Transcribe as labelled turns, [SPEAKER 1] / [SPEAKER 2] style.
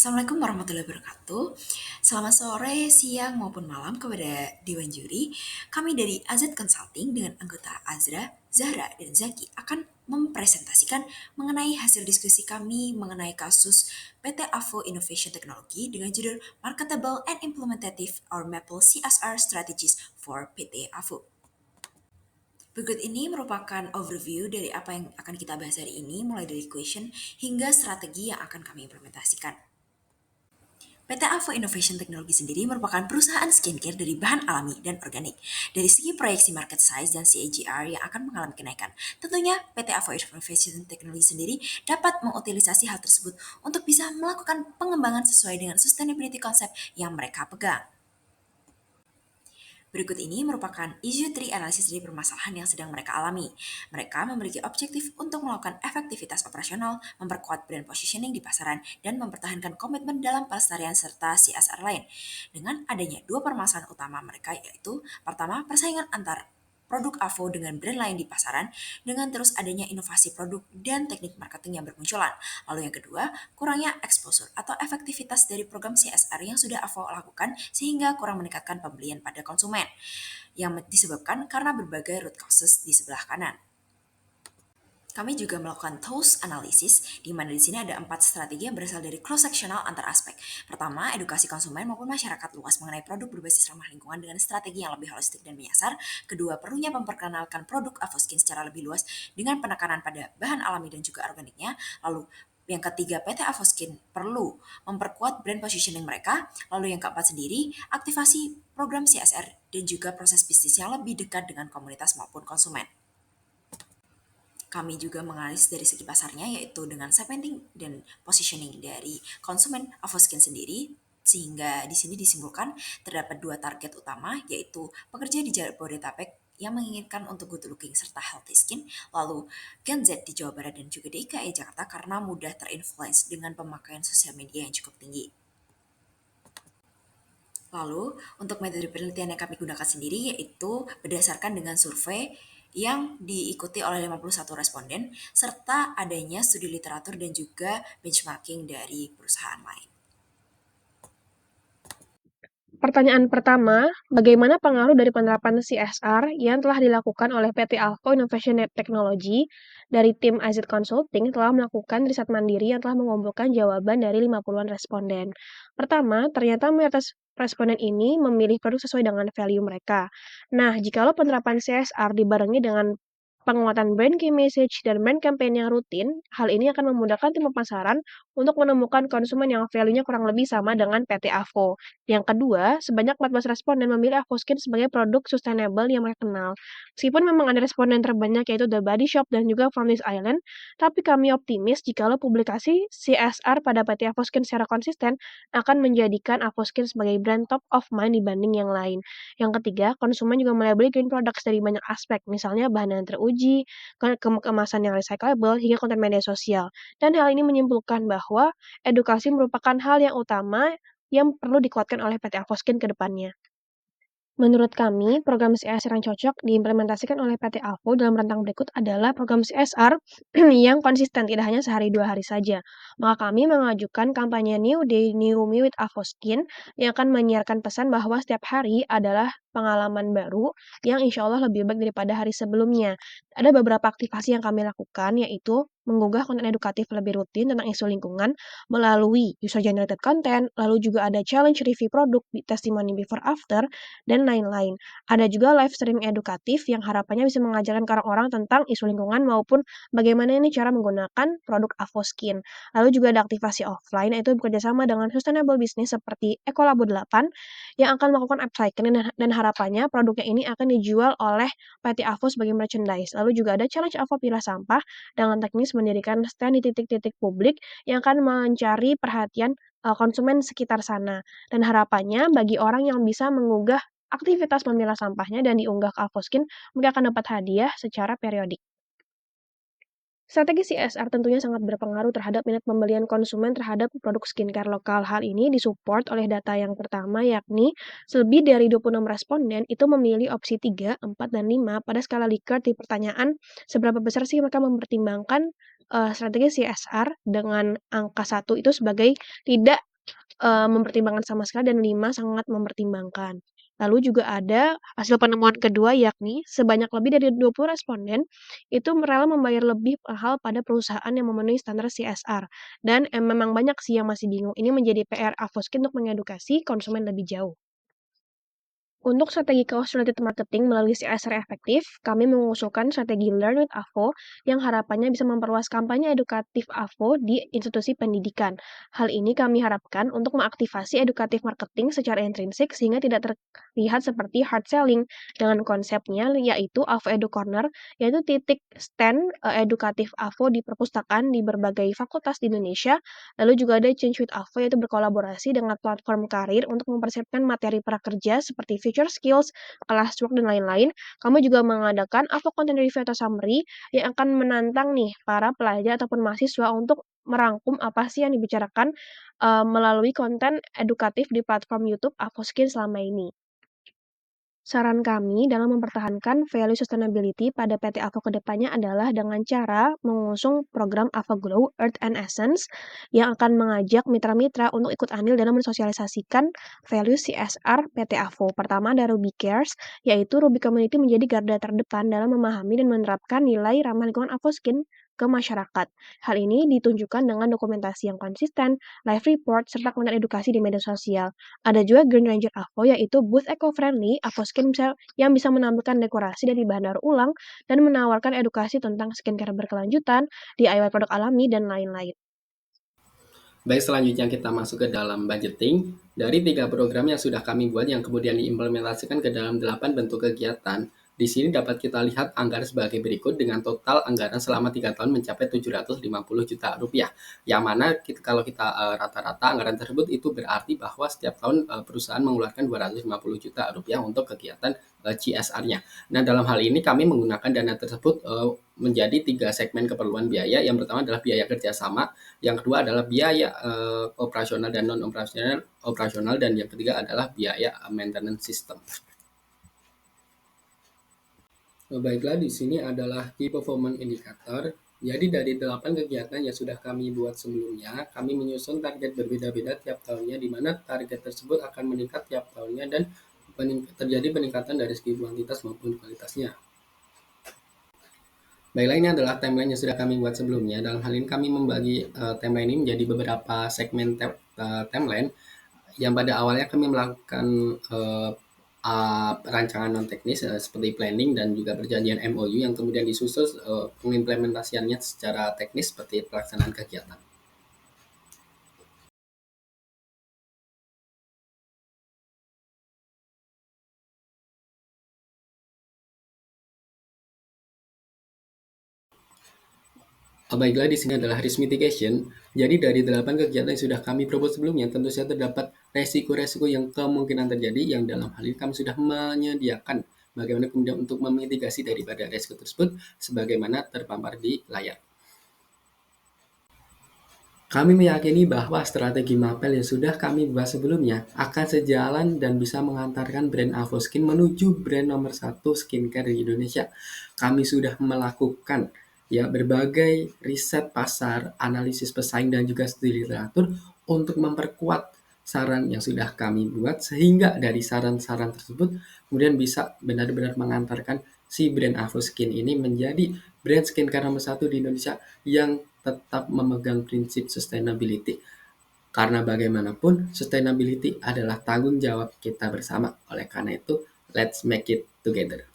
[SPEAKER 1] Assalamualaikum warahmatullahi wabarakatuh. Selamat sore, siang maupun malam kepada Dewan Juri. Kami dari AZ Consulting dengan anggota Azra, Zahra, dan Zaki akan mempresentasikan mengenai hasil diskusi kami mengenai kasus PT AVO Innovation Technology dengan judul Marketable and Implementative or Maple CSR Strategies for PT AVO. Berikut ini merupakan overview dari apa yang akan kita bahas hari ini, mulai dari question hingga strategi yang akan kami implementasikan. PT Avo Innovation Technology sendiri merupakan perusahaan skincare dari bahan alami dan organik. Dari segi proyeksi market size dan CAGR yang akan mengalami kenaikan, tentunya PT Avo Innovation Technology sendiri dapat mengutilisasi hal tersebut untuk bisa melakukan pengembangan sesuai dengan sustainability concept yang mereka pegang. Berikut ini merupakan issue tree analisis dari permasalahan yang sedang mereka alami. Mereka memiliki objektif untuk melakukan efektivitas operasional, memperkuat brand positioning di pasaran, dan mempertahankan komitmen dalam pelestarian serta CSR lain. Dengan adanya dua permasalahan utama mereka yaitu, pertama, persaingan antar produk AVO dengan brand lain di pasaran dengan terus adanya inovasi produk dan teknik marketing yang bermunculan. Lalu yang kedua, kurangnya exposure atau efektivitas dari program CSR yang sudah AVO lakukan sehingga kurang meningkatkan pembelian pada konsumen yang disebabkan karena berbagai root causes di sebelah kanan. Kami juga melakukan TOS analysis, di mana di sini ada 4 strategi yang berasal dari cross-sectional antar aspek. Pertama, edukasi konsumen maupun masyarakat luas mengenai produk berbasis ramah lingkungan dengan strategi yang lebih holistik dan menyasar. Kedua, perlunya memperkenalkan produk Avoskin secara lebih luas dengan penekanan pada bahan alami dan juga organiknya. Lalu yang ketiga, PT Avoskin perlu memperkuat brand positioning mereka. Lalu yang keempat sendiri, aktivasi program CSR dan juga proses bisnis yang lebih dekat dengan komunitas maupun konsumen. Kami juga menganalisis dari segi pasarnya, yaitu dengan segmenting dan positioning dari konsumen Avoskin sendiri, sehingga di sini disimpulkan terdapat dua target utama, yaitu pekerja di Jabodetabek yang menginginkan untuk good looking serta healthy skin, lalu Gen Z di Jawa Barat dan juga DKI Jakarta karena mudah terinfluence dengan pemakaian sosial media yang cukup tinggi. Lalu, untuk metode penelitian yang kami gunakan sendiri yaitu berdasarkan dengan survei yang diikuti oleh 51 responden, serta adanya studi literatur dan juga benchmarking dari perusahaan lain.
[SPEAKER 2] Pertanyaan pertama, bagaimana pengaruh dari penerapan CSR yang telah dilakukan oleh PT Alco Innovation Technology dari tim AZ Consulting telah melakukan riset mandiri yang telah mengumpulkan jawaban dari 50-an responden. Pertama, ternyata mayoritas responden ini memilih produk sesuai dengan value mereka. Nah, jikalau penerapan CSR dibarengi dengan penguatan brand key message dan brand campaign yang rutin, hal ini akan memudahkan tim pemasaran untuk menemukan konsumen yang value-nya kurang lebih sama dengan PT Avo. Yang kedua, sebanyak 14 responden memilih Avoskin sebagai produk sustainable yang mereka kenal. Meskipun memang ada responden terbanyak yaitu The Body Shop dan juga From This Island, tapi kami optimis jikalau publikasi CSR pada PT Avoskin secara konsisten akan menjadikan Avoskin sebagai brand top of mind dibanding yang lain. Yang ketiga, konsumen juga mulai beli green products dari banyak aspek, misalnya bahan yang teruji, kemasan yang recyclable, hingga konten media sosial. Dan hal ini menyimpulkan bahwa edukasi merupakan hal yang utama yang perlu dikuatkan oleh PT Avoskin ke depannya. Menurut kami, program CSR yang cocok diimplementasikan oleh PT Avo dalam rentang berikut adalah program CSR yang konsisten, tidak hanya sehari dua hari saja. Maka kami mengajukan kampanye New Day, New Me with Avoskin yang akan menyiarkan pesan bahwa setiap hari adalah pengalaman baru yang insya Allah lebih baik daripada hari sebelumnya. Ada beberapa aktivasi yang kami lakukan, yaitu mengunggah konten edukatif lebih rutin tentang isu lingkungan melalui user-generated content, lalu juga ada challenge review produk, testimoni before after, dan lain-lain. Ada juga live streaming edukatif yang harapannya bisa mengajarkan ke orang-orang tentang isu lingkungan maupun bagaimana ini cara menggunakan produk Avoskin. Lalu juga ada aktivasi offline, yaitu bekerjasama dengan sustainable business seperti Ekolabo 8 yang akan melakukan upcycling dan harapannya produknya ini akan dijual oleh PT Avo sebagai merchandise. Lalu juga ada challenge Avo pilah sampah dengan teknis mendirikan stand di titik-titik publik yang akan mencari perhatian konsumen sekitar sana. Dan harapannya bagi orang yang bisa mengunggah aktivitas memilah sampahnya dan diunggah ke Avoskin, mereka akan dapat hadiah secara periodik. Strategi CSR tentunya sangat berpengaruh terhadap minat pembelian konsumen terhadap produk skincare lokal. Hal ini disupport oleh data yang pertama, yakni lebih dari 26 responden itu memilih opsi 3, 4, dan 5 pada skala Likert di pertanyaan seberapa besar sih mereka mempertimbangkan strategi CSR dengan angka 1 itu sebagai tidak mempertimbangkan sama sekali dan 5 sangat mempertimbangkan. Lalu juga ada hasil penemuan kedua yakni sebanyak lebih dari 20 responden itu rela membayar lebih mahal pada perusahaan yang memenuhi standar CSR. Dan, memang banyak sih yang masih bingung. Ini menjadi PR Avoskin untuk mengedukasi konsumen lebih jauh. Untuk strategi cost-related marketing melalui CSR efektif, kami mengusulkan strategi Learn with AVO yang harapannya bisa memperluas kampanye edukatif AVO di institusi pendidikan. Hal ini kami harapkan untuk mengaktifasi edukatif marketing secara intrinsik sehingga tidak terlihat seperti hard selling dengan konsepnya yaitu AVO Edu Corner, yaitu titik stand edukatif AVO di perpustakaan di berbagai fakultas di Indonesia. Lalu juga ada Change with AVO yaitu berkolaborasi dengan platform karir untuk mempersiapkan materi prakerja seperti future skills, classwork, dan lain-lain. Kamu juga mengadakan AVO Content Review atau Summary yang akan menantang nih para pelajar ataupun mahasiswa untuk merangkum apa sih yang dibicarakan melalui konten edukatif di platform YouTube Avoskin selama ini. Saran kami dalam mempertahankan value sustainability pada PT Avo ke depannya adalah dengan cara mengusung program Avo Glow Earth and Essence yang akan mengajak mitra-mitra untuk ikut andil dalam mensosialisasikan value CSR PT Avo. Pertama ada Ruby Cares, yaitu Ruby Community menjadi garda terdepan dalam memahami dan menerapkan nilai ramah lingkungan Avo Skin ke masyarakat. Hal ini ditunjukkan dengan dokumentasi yang konsisten, live report, serta konten edukasi di media sosial. Ada juga Green Ranger Avo yaitu booth eco-friendly Avoskin yang bisa menampilkan dekorasi dari bahan daur ulang dan menawarkan edukasi tentang skincare berkelanjutan, DIY produk alami, dan lain-lain.
[SPEAKER 3] Baik, selanjutnya kita masuk ke dalam budgeting. Dari 3 program yang sudah kami buat yang kemudian diimplementasikan ke dalam 8 bentuk kegiatan, di sini dapat kita lihat anggaran sebagai berikut dengan total anggaran selama 3 tahun mencapai 750 juta rupiah. Yang mana kalau kita rata-rata anggaran tersebut itu berarti bahwa setiap tahun perusahaan mengeluarkan 250 juta rupiah untuk kegiatan CSR-nya. Nah, dalam hal ini kami menggunakan dana tersebut menjadi 3 segmen keperluan biaya. Yang pertama adalah biaya kerjasama, yang kedua adalah biaya operasional dan non operasional, dan yang ketiga adalah biaya maintenance system. Baiklah, di sini adalah key performance indicator. Jadi dari 8 kegiatan yang sudah kami buat sebelumnya, kami menyusun target berbeda-beda tiap tahunnya, di mana target tersebut akan meningkat tiap tahunnya dan terjadi peningkatan dari segi kuantitas maupun kualitasnya. Baiklah, ini adalah timeline yang sudah kami buat sebelumnya. Dalam hal ini kami membagi timeline ini menjadi beberapa segmen timeline, yang pada awalnya kami melakukan rancangan non teknis seperti planning dan juga perjanjian MOU yang kemudian disusul pengimplementasiannya secara teknis seperti pelaksanaan kegiatan. Baiklah, di sini adalah risk mitigation. Jadi dari 8 kegiatan yang sudah kami propose sebelumnya, tentu saja terdapat resiko-resiko yang kemungkinan terjadi, yang dalam hal ini kami sudah menyediakan bagaimana kemudian untuk memitigasi daripada resiko tersebut sebagaimana terpampar di layar. Kami meyakini bahwa strategi Mapel yang sudah kami bahas sebelumnya akan sejalan dan bisa mengantarkan brand Avoskin menuju brand nomor 1 skincare di Indonesia. Kami sudah melakukan berbagai riset pasar, analisis pesaing, dan juga studi literatur untuk memperkuat saran yang sudah kami buat, sehingga dari saran-saran tersebut kemudian bisa benar-benar mengantarkan si brand Avoskin ini menjadi brand skincare nomor 1 di Indonesia yang tetap memegang prinsip sustainability. Karena bagaimanapun sustainability adalah tanggung jawab kita bersama. Oleh karena itu, let's make it together.